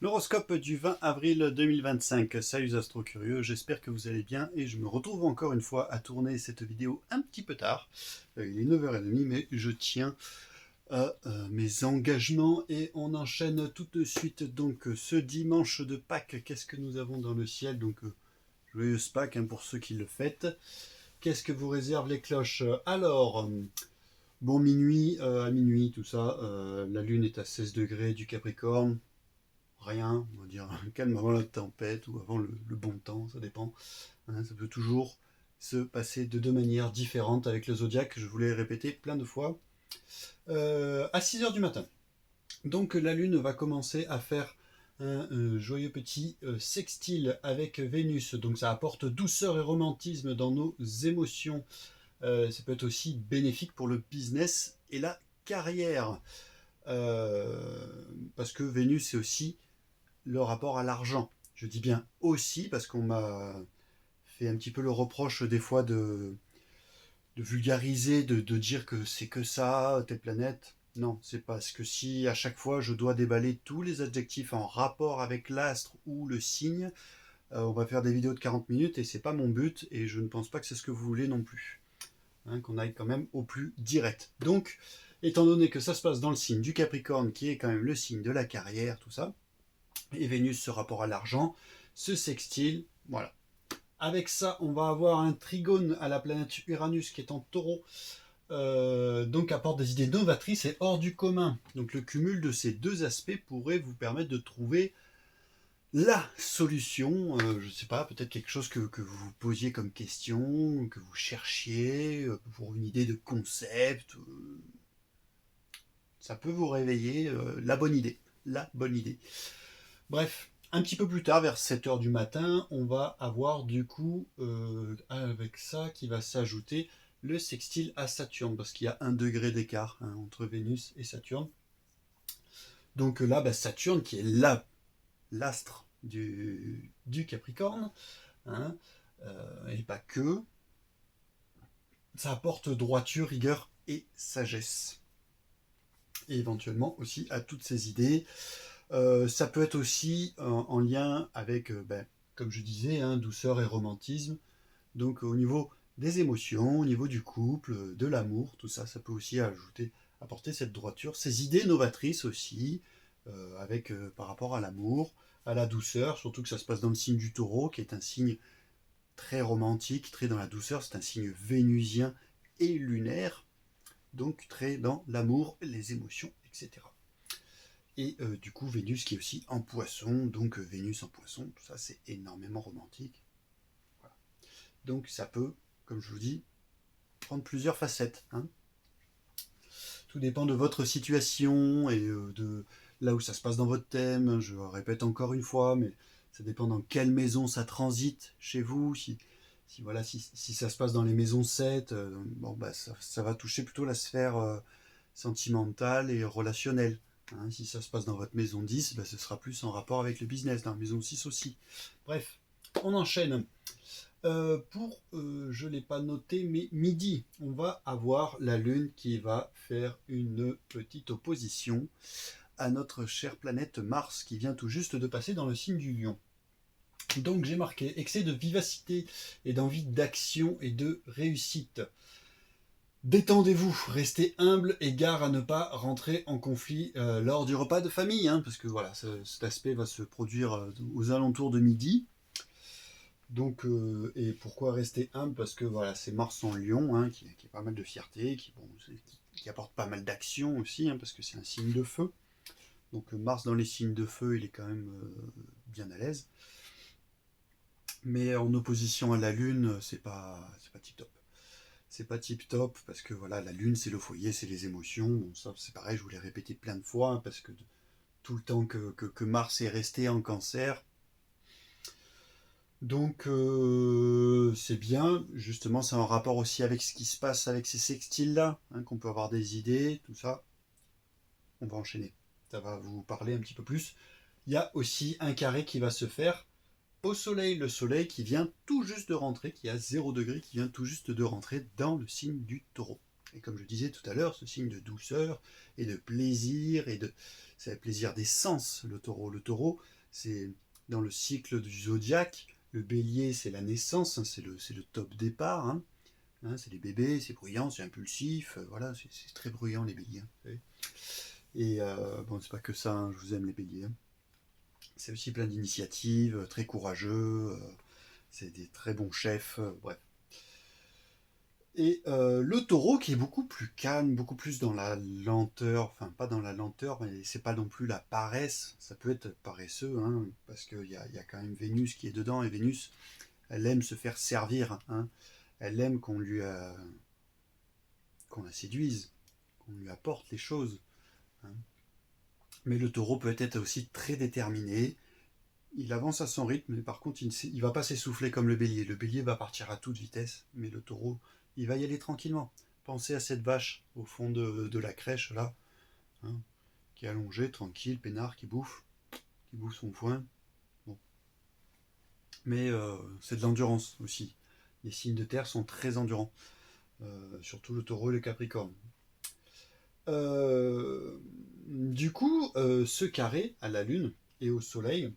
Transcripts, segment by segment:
L'horoscope du 20 avril 2025. Salut les astro-curieux, j'espère que vous allez bien et je me retrouve encore une fois à tourner cette vidéo un petit peu tard. Il est 9h30 mais je tiens à mes engagements et on enchaîne tout de suite. Donc ce dimanche de Pâques, qu'est-ce que nous avons dans le ciel? Donc joyeuse Pâques pour ceux qui le fêtent. Qu'est-ce que vous réservent les cloches? Alors, bon minuit, à minuit tout ça, la lune est à 16 degrés du Capricorne. Rien, on va dire calme avant la tempête ou avant le bon temps, ça dépend. Ça peut toujours se passer de deux manières différentes avec le zodiaque, je vous l'ai répété plein de fois. À 6h du matin, donc la Lune va commencer à faire un joyeux petit sextile avec Vénus, donc ça apporte douceur et romantisme dans nos émotions. Ça peut être aussi bénéfique pour le business et la carrière. Parce que Vénus c'est aussi le rapport à l'argent. Je dis bien aussi parce qu'on m'a fait un petit peu le reproche des fois de vulgariser, de dire que c'est que ça, telle planète. Non, c'est parce que si à chaque fois je dois déballer tous les adjectifs en rapport avec l'astre ou le signe, on va faire des vidéos de 40 minutes et c'est pas mon but et je ne pense pas que c'est ce que vous voulez non plus. Qu'on aille quand même au plus direct. Donc, étant donné que ça se passe dans le signe du Capricorne, qui est quand même le signe de la carrière, tout ça, et Vénus, ce rapport à l'argent, ce sextile, voilà. Avec ça, on va avoir un trigone à la planète Uranus qui est en taureau, donc apporte des idées novatrices et hors du commun. Donc le cumul de ces deux aspects pourrait vous permettre de trouver la solution, je ne sais pas, peut-être quelque chose que vous vous posiez comme question, que vous cherchiez, pour une idée de concept. Ça peut vous réveiller la bonne idée. La bonne idée. Bref, un petit peu plus tard, vers 7h du matin, on va avoir du coup, avec ça, qui va s'ajouter le sextile à Saturne, parce qu'il y a 1 degré d'écart entre Vénus et Saturne. Donc là, Saturne, qui est l'astre du Capricorne, et pas que, ça apporte droiture, rigueur et sagesse. Et éventuellement aussi à toutes ces idées. Ça peut être aussi en lien avec, comme je disais, douceur et romantisme. Donc au niveau des émotions, au niveau du couple, de l'amour, tout ça, ça peut aussi apporter cette droiture, ces idées novatrices aussi, avec par rapport à l'amour, à la douceur, surtout que ça se passe dans le signe du taureau, qui est un signe très romantique, très dans la douceur, c'est un signe vénusien et lunaire, donc très dans l'amour, les émotions, etc. Et du coup, Vénus qui est aussi en poisson, donc Vénus en poisson, tout ça c'est énormément romantique. Voilà. Donc ça peut, comme je vous dis, prendre plusieurs facettes. Tout dépend de votre situation et de là où ça se passe dans votre thème. Je répète encore une fois, mais ça dépend dans quelle maison ça transite chez vous. Si ça se passe dans les maisons 7, ça va toucher plutôt la sphère sentimentale et relationnelle. Si ça se passe dans votre maison 10, ce sera plus en rapport avec le business, dans la maison 6 aussi. Bref, on enchaîne. Je ne l'ai pas noté, mais midi, on va avoir la Lune qui va faire une petite opposition à notre chère planète Mars qui vient tout juste de passer dans le signe du Lion. Donc j'ai marqué excès de vivacité et d'envie d'action et de réussite. Détendez-vous, restez humble et gare à ne pas rentrer en conflit lors du repas de famille, parce que voilà, cet aspect va se produire aux alentours de midi. Donc, et pourquoi rester humble? Parce que voilà, c'est Mars en Lion, qui a pas mal de fierté, qui apporte pas mal d'action aussi, parce que c'est un signe de feu. Donc Mars dans les signes de feu, il est quand même bien à l'aise. Mais en opposition à la Lune, c'est pas tip top. C'est pas tip top parce que voilà, la Lune c'est le foyer, c'est les émotions. Bon, ça c'est pareil, je vous l'ai répété plein de fois, parce que tout le temps que Mars est resté en Cancer. Donc c'est bien, justement c'est en rapport aussi avec ce qui se passe avec ces sextiles là, qu'on peut avoir des idées, tout ça. On va enchaîner, ça va vous parler un petit peu plus. Il y a aussi un carré qui va se faire au soleil, le soleil qui vient tout juste de rentrer, qui est à 0 degré, qui vient tout juste de rentrer dans le signe du taureau. Et comme je disais tout à l'heure, ce signe de douceur et de plaisir, c'est le plaisir des sens, le taureau. Le taureau, c'est dans le cycle du zodiaque, le bélier, c'est la naissance, hein, c'est le top départ. Hein. Hein, c'est les bébés, c'est bruyant, c'est impulsif, voilà, c'est très bruyant les béliers. Hein, et bon, c'est pas que ça, hein, je vous aime les béliers. Hein. C'est aussi plein d'initiatives, très courageux, c'est des très bons chefs, bref. Et le taureau qui est beaucoup plus calme, beaucoup plus dans la lenteur, enfin pas dans la lenteur, mais c'est pas non plus la paresse, ça peut être paresseux, hein, parce qu'il y a quand même Vénus qui est dedans, et Vénus, elle aime se faire servir, hein, elle aime qu'on la séduise, qu'on lui apporte les choses. Hein. Mais le taureau peut être aussi très déterminé, il avance à son rythme, mais par contre il ne va pas s'essouffler comme le bélier. Le bélier va partir à toute vitesse, mais le taureau, il va y aller tranquillement. Pensez à cette vache au fond de la crèche, là, hein, qui est allongée, tranquille, peinard, qui bouffe son foin. Bon. Mais c'est de l'endurance aussi. Les signes de terre sont très endurants, surtout le taureau et le capricorne. Du coup, ce carré à la lune et au soleil,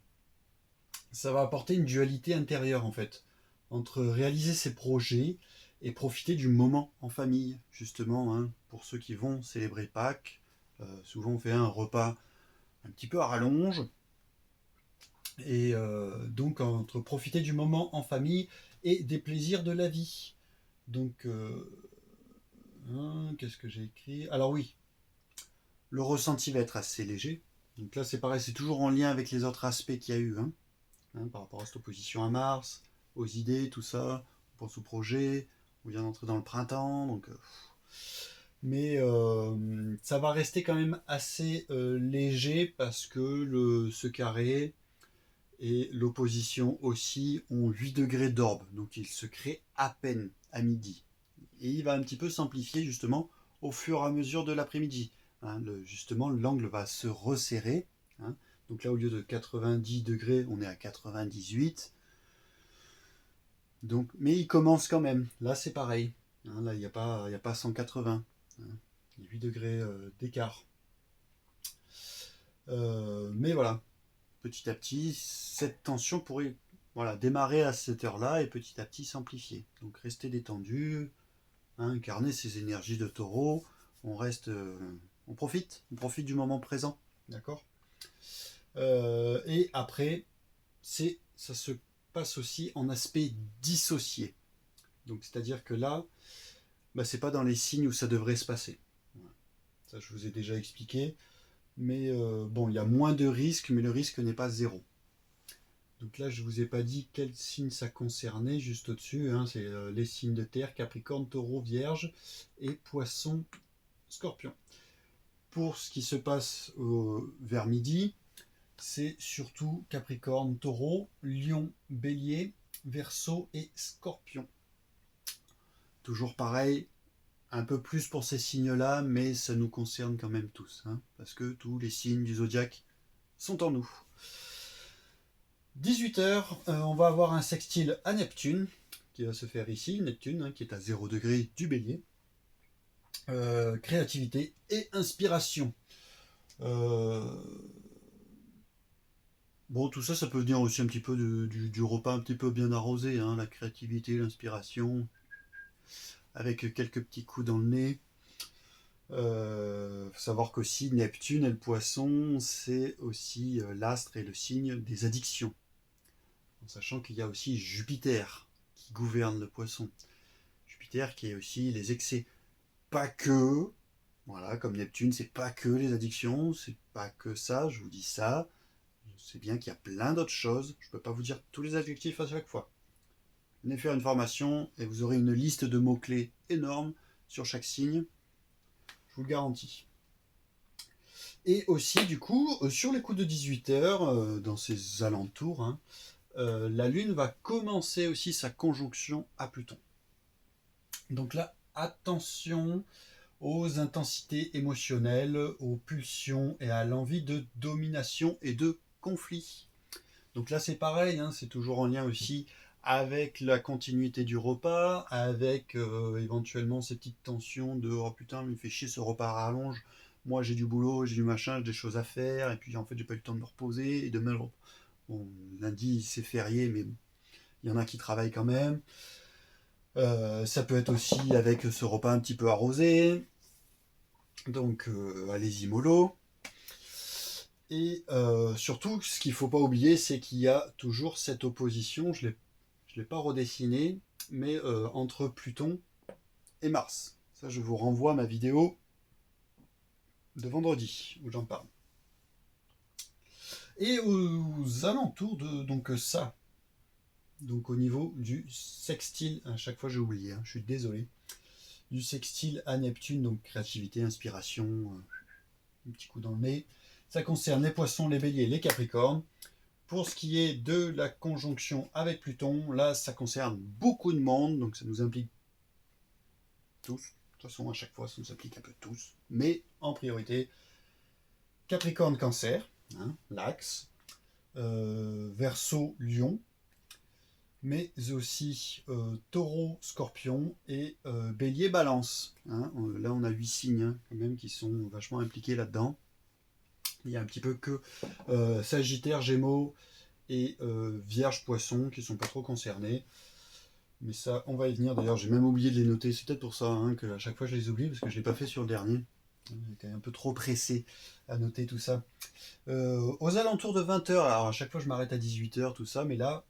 ça va apporter une dualité intérieure en fait, entre réaliser ses projets et profiter du moment en famille, justement, hein, pour ceux qui vont célébrer Pâques. Souvent on fait un repas un petit peu à rallonge, et donc entre profiter du moment en famille et des plaisirs de la vie. Donc, hein, qu'est-ce que j'ai écrit? Alors oui, le ressenti va être assez léger. Donc là c'est pareil, c'est toujours en lien avec les autres aspects qu'il y a eu, hein. Hein, par rapport à cette opposition à Mars, aux idées, tout ça, on pense au projet, on vient d'entrer dans le printemps, donc... mais ça va rester quand même assez léger parce que ce carré et l'opposition aussi ont 8 degrés d'orbe, donc il se crée à peine à midi. Et il va un petit peu s'amplifier justement au fur et à mesure de l'après-midi. Hein, justement, l'angle va se resserrer. Hein. Donc là, au lieu de 90 degrés, on est à 98. Donc, mais il commence quand même. Là, c'est pareil. Hein, là, il n'y a pas 180. Hein. Il y a 8 degrés d'écart. Mais voilà, petit à petit, cette tension pourrait démarrer à cette heure-là et petit à petit s'amplifier. Donc restez détendu, hein, incarner ces énergies de taureau. On reste, on profite du moment présent, d'accord. Et après, ça se passe aussi en aspect dissocié. Donc c'est-à-dire que là, c'est pas dans les signes où ça devrait se passer. Ça, je vous ai déjà expliqué. Mais bon, il y a moins de risques, mais le risque n'est pas zéro. Donc là, je ne vous ai pas dit quel signe ça concernait, juste au-dessus. Hein, c'est les signes de terre, Capricorne, Taureau, Vierge et Poisson, Scorpion. Pour ce qui se passe vers midi, c'est surtout Capricorne, Taureau, Lion, Bélier, Verseau et Scorpion. Toujours pareil, un peu plus pour ces signes-là, mais ça nous concerne quand même tous, hein, parce que tous les signes du zodiaque sont en nous. 18h, on va avoir un sextile à Neptune, qui va se faire ici, Neptune, hein, qui est à 0 degré du Bélier. Créativité et inspiration. Bon, tout ça, ça peut venir aussi un petit peu du repas un petit peu bien arrosé, hein, la créativité, l'inspiration, avec quelques petits coups dans le nez. Faut savoir qu'aussi Neptune et le Poisson, c'est aussi l'astre et le signe des addictions. En sachant qu'il y a aussi Jupiter qui gouverne le Poisson. Jupiter qui est aussi les excès. Pas que, voilà, comme Neptune, c'est pas que les addictions, c'est pas que ça, je vous dis ça. Je sais bien qu'il y a plein d'autres choses, je peux pas vous dire tous les adjectifs à chaque fois. Venez faire une formation et vous aurez une liste de mots-clés énorme sur chaque signe, je vous le garantis. Et aussi, du coup, sur les coups de 18h, dans ces alentours, hein, la Lune va commencer aussi sa conjonction à Pluton. Donc là, attention aux intensités émotionnelles, aux pulsions et à l'envie de domination et de conflit. Donc là, c'est pareil, hein, c'est toujours en lien aussi avec la continuité du repas, avec éventuellement ces petites tensions de oh putain, il me fait chier ce repas à rallonge, moi j'ai du boulot, j'ai du machin, j'ai des choses à faire, et puis en fait j'ai pas eu le temps de me reposer, et demain, bon, lundi c'est férié, mais il y en a qui travaillent quand même. Ça peut être aussi avec ce repas un petit peu arrosé, donc allez-y mollo. Et surtout, ce qu'il ne faut pas oublier, c'est qu'il y a toujours cette opposition, je ne l'ai pas redessiné, mais entre Pluton et Mars. Ça, je vous renvoie à ma vidéo de vendredi, où j'en parle. Et aux alentours de donc ça, donc au niveau du sextile, à chaque fois j'ai oublié, hein, je suis désolé, du sextile à Neptune, donc créativité, inspiration, un petit coup dans le nez. Ça concerne les poissons, les béliers, les capricornes. Pour ce qui est de la conjonction avec Pluton, là ça concerne beaucoup de monde, donc ça nous implique tous. De toute façon, à chaque fois, ça nous implique un peu tous. Mais en priorité, Capricorne, Cancer, hein, l'axe, Verseau, Lion, mais aussi Taureau, Scorpion et Bélier, Balance. Hein. Là, on a 8 signes hein, quand même qui sont vachement impliqués là-dedans. Il y a un petit peu que Sagittaire, Gémeaux et Vierge, Poisson qui sont pas trop concernés. Mais ça, on va y venir. D'ailleurs, j'ai même oublié de les noter. C'est peut-être pour ça hein, que à chaque fois je les oublie parce que je l'ai pas fait sur le dernier. J'étais un peu trop pressé à noter tout ça. Aux alentours de 20h, alors à chaque fois je m'arrête à 18h, tout ça, mais là,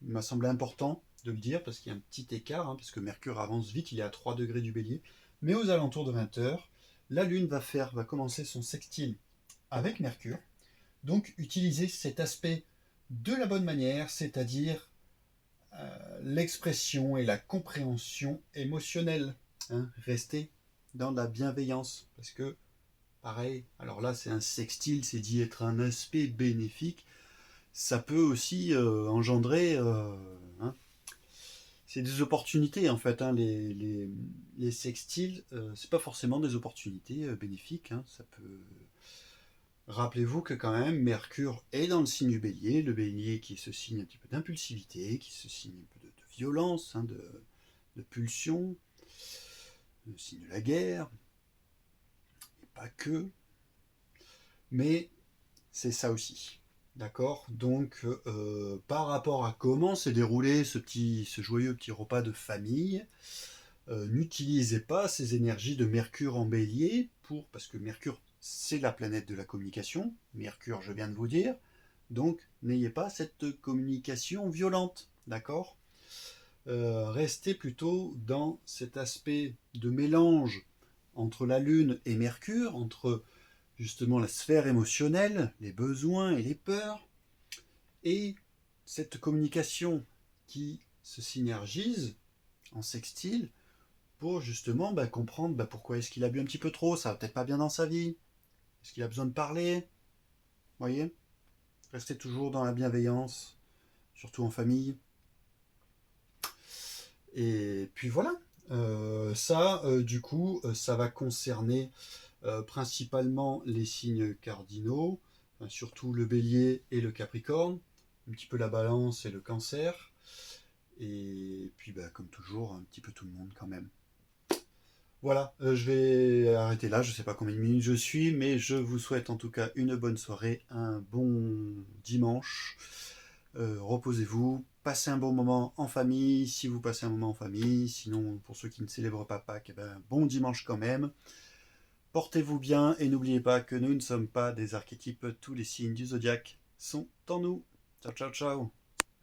il m'a semblé important de le dire parce qu'il y a un petit écart, hein, parce que Mercure avance vite, il est à 3 degrés du bélier. Mais aux alentours de 20h, la Lune va commencer son sextile avec Mercure. Donc utiliser cet aspect de la bonne manière, c'est-à-dire l'expression et la compréhension émotionnelle. Hein, rester dans la bienveillance. Parce que, pareil, alors là c'est un sextile, c'est dit être un aspect bénéfique. Ça peut aussi engendrer... hein, c'est des opportunités en fait. Hein, les sextiles, c'est pas forcément des opportunités bénéfiques. Hein, ça peut... Rappelez-vous que quand même Mercure est dans le signe du bélier, le bélier qui est ce signe un petit peu d'impulsivité, qui est ce signe un peu de violence, hein, de pulsion, le signe de la guerre, et pas que, mais c'est ça aussi. D'accord. Donc par rapport à comment s'est déroulé ce joyeux petit repas de famille, n'utilisez pas ces énergies de Mercure en bélier parce que Mercure c'est la planète de la communication. Mercure, je viens de vous dire. Donc, n'ayez pas cette communication violente, d'accord restez plutôt dans cet aspect de mélange entre la Lune et Mercure, entre justement la sphère émotionnelle, les besoins et les peurs, et cette communication qui se synergise en sextile pour justement comprendre pourquoi est-ce qu'il a bu un petit peu trop, ça va peut-être pas bien dans sa vie. Est-ce qu'il a besoin de parler? Voyez? Restez toujours dans la bienveillance, surtout en famille. Et puis voilà. Du coup, ça va concerner principalement les signes cardinaux, surtout le bélier et le capricorne, un petit peu la balance et le cancer. Et puis, comme toujours, un petit peu tout le monde quand même. Voilà, je vais arrêter là, je ne sais pas combien de minutes je suis, mais je vous souhaite en tout cas une bonne soirée, un bon dimanche. Reposez-vous, passez un bon moment en famille, si vous passez un moment en famille, sinon pour ceux qui ne célèbrent pas Pâques, bon dimanche quand même. Portez-vous bien et n'oubliez pas que nous ne sommes pas des archétypes, tous les signes du zodiaque sont en nous. Ciao ciao ciao.